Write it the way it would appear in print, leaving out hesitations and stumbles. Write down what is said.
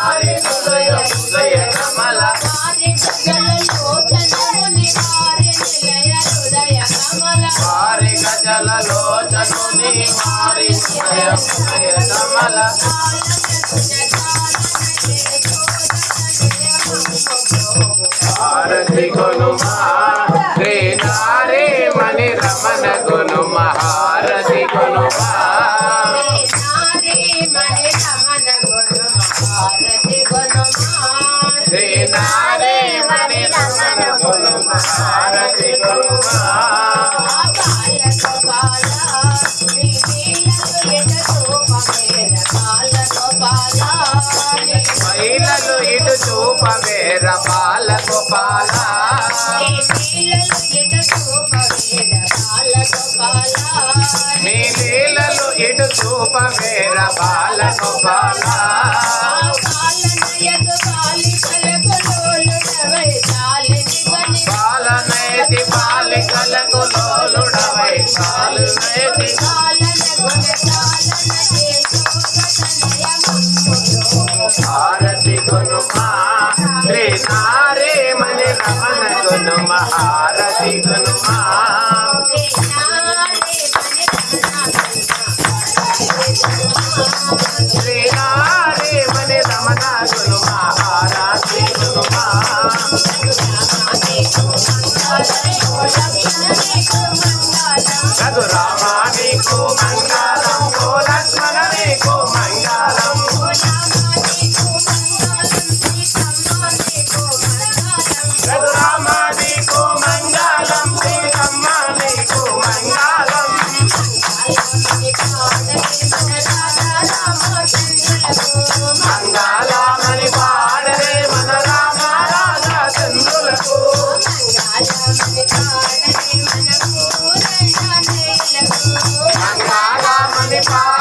వారి హృదయ హృదయ కమల వారి గజల లోచనుని వారి హృదయ హృదయ కమల హారతి కొనుమా శ్రీ నారీ మణి రమణ కొనుమా హారతి కొనుమా శ్రీ నారీ మణి రమణ కొనుమా హారతి కొనుమా మహిళలు ఇటు చూపవేర బాల గోపాల నీ లీలలు ఇటు చూపవేర బాల గోపాల బాలనైతి బాలికలకు లోలుడవై బాలనైతి హారతి కొనుమా శ్రీ నారీ మణి రమణ కొనుమా హారతి కొనుమా శ్రీ నారీ మణి రమణ కొనుమా హారతి కొనుమా రఘురామ నీకు మంగళం ఓ లక్ష్మణ నీకు మంగళం రఘురామ నీకు మంగళం సీతమ్మ నీకు మంగళం మంగళమని పాడరే మన రామ రాజా చంద్రులకు మంగళమని పాడ